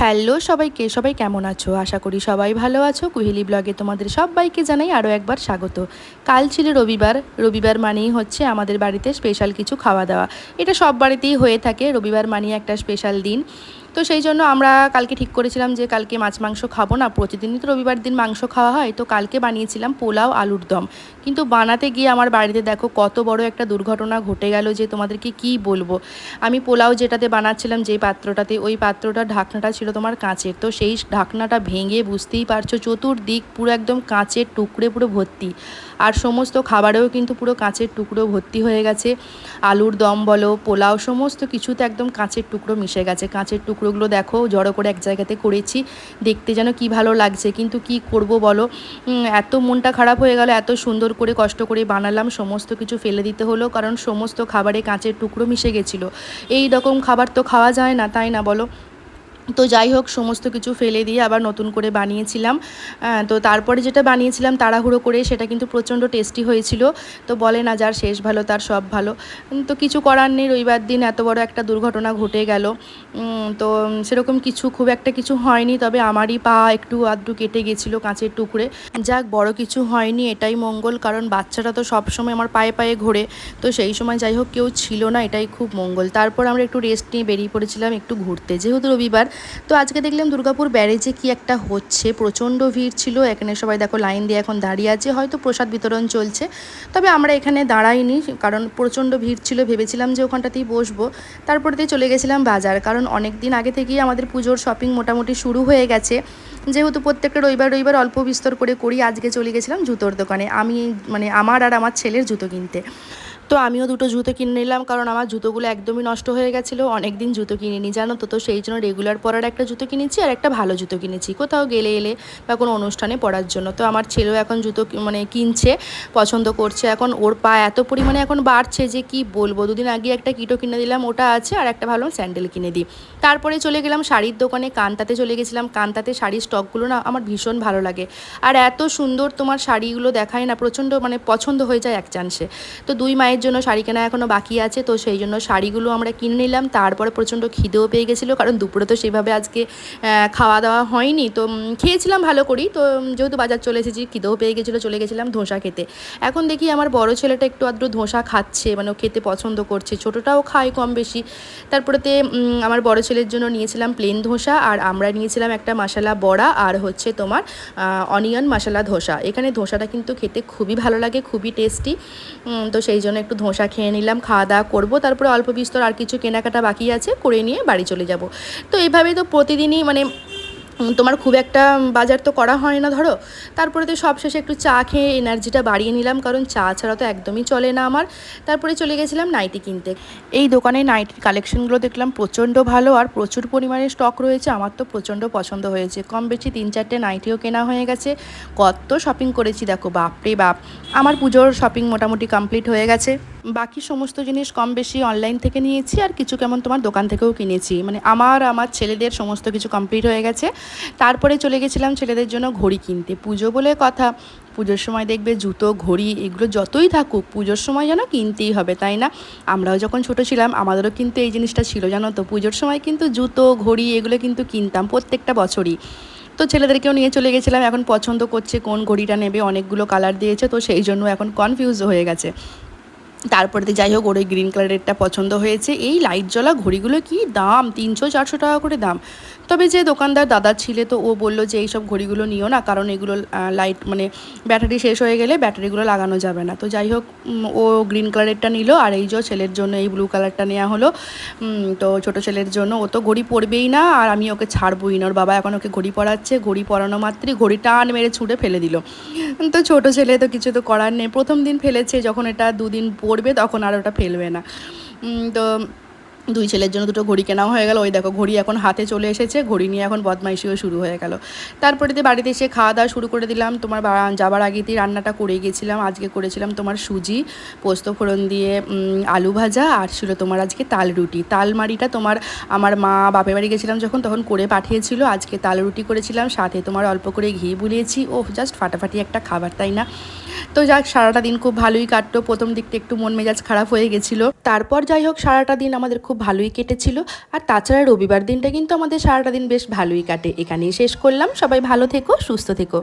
Hello সবাইকে, সবাই কেমন আছো? আশা করি সবাই ভালো আছো। কুহেলি ব্লগে তোমাদের সবাইকে জানাই আরও একবার স্বাগত। কাল ছিল রবিবার। রবিবার মানেই হচ্ছে আমাদের বাড়িতে স্পেশাল কিছু খাওয়া দাওয়া। এটা সব বাড়িতেই হয়ে থাকে, রবিবার মানেই একটা স্পেশাল দিন। তো সেই জন্য আমরা কালকে ঠিক করেছিলাম যে কালকে মাছ মাংস খাবো না, প্রতিদিনই তো রবিবার দিন মাংস খাওয়া হয়। তো কালকে বানিয়েছিলাম পোলাও আলুর দম, কিন্তু বানাতে গিয়ে আমার বাড়িতে দেখো কত বড় একটা দুর্ঘটনা ঘটে গেল যে তোমাদেরকে কি বলবো। আমি পোলাও যেটাতে বানাচ্ছিলাম, যেই পাত্রটাতে, ওই পাত্রটার ঢাকনাটা ছিল তোমার কাঁচের। তো সেই ঢাকনাটা ভেঙে বুঝতেই পারছো চতুর্দিক পুরো একদম কাঁচের টুকরে পুরো ভর্তি, আর সমস্ত খাবারেও কিন্তু পুরো কাঁচের টুকরো ভর্তি হয়ে গেছে। আলুর দম বলো, পোলাও, সমস্ত কিছুতে একদম কাঁচের টুকরো মিশে গেছে। কাঁচের টুকরোগুলো দেখো জড়ো করে এক জায়গাতে করেছি, দেখতে যেন কি ভালো লাগছে, কিন্তু কি করব বলো। এত মনটা খারাপ হয়ে গেল, এত সুন্দর করে কষ্ট করে বানালাম, সমস্ত কিছু ফেলে দিতে হলো, কারণ সমস্ত খাবারে কাঁচের টুকরো মিশে গেছিলো। এই রকম খাবার তো খাওয়া যায় না, তাই না বলো? তো যাই হোক, সমস্ত কিছু ফেলে দিয়ে আবার নতুন করে বানিয়েছিলাম। তো তারপরে যেটা বানিয়েছিলাম তাড়াহুড়ো করে, সেটা কিন্তু প্রচণ্ড টেস্টি হয়েছিল। তো বলে না, যার শেষ ভালো তার সব ভালো। তো কিছু করার নেই, রবিবার দিন এত বড় একটা দুর্ঘটনা ঘটে গেল। তো সেরকম কিছু খুব একটা কিছু হয়নি, তবে আমারই পা একটু আধটু কেটে গেছিলো কাঁচের টুকরে। যাক, বড় কিছু হয়নি, এটাই মঙ্গল, কারণ বাচ্চাটা তো সবসময় আমার পায়ে পায়ে ঘোরে। তো সেই সময় যাই হোক কেউ ছিল না, এটাই খুব মঙ্গল। তারপর আমরা একটু রেস্ট নিয়ে বেরিয়ে পড়েছিলাম একটু ঘুরতে, যেহেতু রবিবার। তো আজকে দেখলাম দুর্গাপুর ব্যারেজে কি একটা হচ্ছে, প্রচণ্ড ভিড় ছিল এখানে। সবাই দেখো লাইন দিয়ে এখন দাঁড়িয়ে আছে, হয়তো প্রসাদ বিতরণ চলছে। তবে আমরা এখানে দাঁড়াইনি, কারণ প্রচণ্ড ভিড় ছিল, ভেবেছিলাম যে ওখানটাতেই বসবো। তারপরে দিয়ে চলে গেছিলাম বাজার, কারণ অনেক দিন আগে থেকেই আমাদের পুজোর শপিং মোটামুটি শুরু হয়ে গেছে। যেহেতু প্রত্যেকটা রবিবার রবিবার অল্প বিস্তর করে করি, আজকে চলে গেছিলাম জুতোর দোকানে। আমি মানে আমার আর আমার ছেলের জুতো কিনতে। তো আমিও দুটো জুতো কিনে নিলাম, কারণ আমার জুতোগুলো একদমই নষ্ট হয়ে গেছিলো, অনেক দিন জুতো কিনিনি জানো তো। তো সেই জন্য রেগুলার পরার একটা জুতো কিনেছি, আর একটা ভালো জুতো কিনেছি কোথাও গেলে এলে বা কোনো অনুষ্ঠানে পরার জন্য। তো আমার ছেলেও এখন জুতো মানে কিনছে, পছন্দ করছে। এখন ওর পা এত পরিমাণে এখন বাড়ছে যে কি বলবো। দুদিন আগে একটা কিটো কিনে দিলাম, ওটা আছে, আর একটা ভালো স্যান্ডেল কিনে দিই। তারপরে চলে গেলাম শাড়ির দোকানে, কান্তাতে চলে গেছিলাম। কান্তাতে শাড়ির স্টকগুলো না আমার ভীষণ ভালো লাগে, আর এত সুন্দর তোমার শাড়িগুলো দেখায় না, প্রচণ্ড মানে পছন্দ হয়ে যায় এক চান্সে। তো দুই মায়ের জন্য শাড়ি কেনা এখনও বাকি আছে, তো সেই জন্য শাড়িগুলো আমরা কিনে নিলাম। তারপরে প্রচণ্ড খিদেও পেয়ে গেছিলো, কারণ দুপুরে তো সেভাবে আজকে খাওয়া দাওয়া হয়নি। তো খেয়েছিলাম ভালো করেই, তো যেহেতু বাজার চলে এসেছি, খিদেও পেয়ে গেছিলো, চলে গেছিলাম ধোসা খেতে। এখন দেখি আমার বড় ছেলেটা একটু আধটু ধোসা খাচ্ছে, মানে ও খেতে পছন্দ করছে, ছোটোটাও খায় কম বেশি। তারপরেতে আমার বড় ছেলের জন্য নিয়েছিলাম প্লেন ধোসা, আর আমরা নিয়েছিলাম একটা মশলা বড়া, আর হচ্ছে তোমার অনিয়ন মশলা ধোসা। এখানে ধোসাটা কিন্তু খেতে খুবই ভালো লাগে, খুবই টেস্টি। তো সেই জন্য একটু ধোসা খেয়ে নিলাম, খাওয়া দাওয়া করবো। তারপরে অল্প বিস্তর আর কিছু কেনাকাটা বাকি আছে, করে নিয়ে বাড়ি চলে যাব। তো এইভাবেই তো প্রতিদিনই মানে তোমার খুব একটা বাজার তো করা হয় না ধরো। তারপরে তো সবশেষে একটু চা খেয়ে এনার্জিটা বাড়িয়ে নিলাম, কারণ চা ছাড়া তো একদমই চলে না আমার। তারপরে চলে গেছিলাম নাইটি কিনতে। এই দোকানে নাইটির কালেকশনগুলো দেখলাম প্রচণ্ড ভালো, আর প্রচুর পরিমাণে স্টক রয়েছে। আমার তো প্রচণ্ড পছন্দ হয়েছে, কম বেশি 3-4টে নাইটিও কেনা হয়ে গেছে। কত শপিং করেছি দেখো, বাপরে বাপ। আমার পুজোর শপিং মোটামুটি কমপ্লিট হয়ে গেছে। বাকি সমস্ত জিনিস কম বেশি অনলাইন থেকে নিয়েছি, আর কিছু কেমন তোমার দোকান থেকেও কিনেছি। মানে আমার ছেলেদের সমস্ত কিছু কমপ্লিট হয়ে গেছে। তারপরে চলে গেছিলাম ছেলেদের জন্য ঘড়ি কিনতে। পুজো বলে কথা, পুজোর সময় দেখবে জুতো ঘড়ি এগুলো যতই থাকুক, পুজোর সময় যেন কিনতেই হবে, তাই না? আমরাও যখন ছোটো ছিলাম আমাদেরও কিন্তু এই জিনিসটা ছিল, জানো তো। পুজোর সময় কিন্তু জুতো ঘড়ি এগুলো কিন্তু কিনতাম প্রত্যেকটা বছরই। তো ছেলেদেরকেও নিয়ে চলে গেছিলাম, এখন পছন্দ করছে কোন ঘড়িটা নেবে, অনেকগুলো কালার দিয়েছে, তো সেই জন্য এখন কনফিউজ হয়ে গেছে। তারপরে যাই হোক, ওর ওই গ্রিন কালারেরটা পছন্দ হয়েছে। এই লাইট জ্বলা ঘড়িগুলো কি দাম, 300-400 টাকা করে দাম। তবে যে দোকানদার দাদা ছিল, তো ও বললো যে এইসব ঘড়িগুলো নিও না, কারণ এগুলো লাইট মানে ব্যাটারি শেষ হয়ে গেলে ব্যাটারিগুলো লাগানো যাবে না। তো যাই হোক, ও গ্রিন কালারেরটা নিল, আর এই যে ছেলের জন্য এই ব্লু কালারটা নেওয়া হলো। তো ছোটো ছেলের জন্য, ও তো ঘড়ি পরবেই না, আর আমি ওকে ছাড়বই না। ওর বাবা এখন ওকে ঘড়ি পরাচ্ছে, ঘড়ি পরানো মাত্রই ঘড়ি টান মেরে ছুঁড়ে ফেলে দিল। তো ছোটো ছেলে, তো কিছু তো করার নেই, প্রথম দিন ফেলেছে, যখন এটা 2 দিন পরবে তখন আর ওটা ফেলবে না। তো দুই ছেলের জন্য দুটো ঘড়ি কেনাও হয়ে গেল। ওই দেখো ঘড়ি এখন হাতে চলে এসেছে, ঘড়ি নিয়ে এখন বদমাইশিও শুরু হয়ে গেল। তারপরে বাড়িতে এসে খাওয়া দাওয়া শুরু করে দিলাম। তোমার যাবার আগেতেই রান্নাটা করে গেছিলাম। আজকে করেছিলাম তোমার সুজি পোস্ত ফোড়ন দিয়ে আলু ভাজা, আর ছিল তোমার আজকে তাল রুটি। তালমারিটা তোমার আমার মা বাপের বাড়ি গেছিলাম যখন, তখন করে পাঠিয়েছিল। আজকে তাল রুটি করেছিলাম, সাথে তোমার অল্প করে ঘি বুলিয়েছি। ও জাস্ট ফাটাফাটি একটা খাবার, তাই না? তো যাক, সারাটা দিন খুব ভালোই কাটতো। প্রথম দিকটা একটু মন মেজাজ খারাপ হয়ে গেছিলো, তারপর যাই হোক সারাটা দিন আমাদের খুব ভালোই কেটেছিল। আর তাছাড়া রবিবার দিনটা কিন্তু আমাদের সারাটা দিন বেশ ভালোই কাটে। এখানেই শেষ করলাম। সবাই ভালো থেকো, সুস্থ থেকো।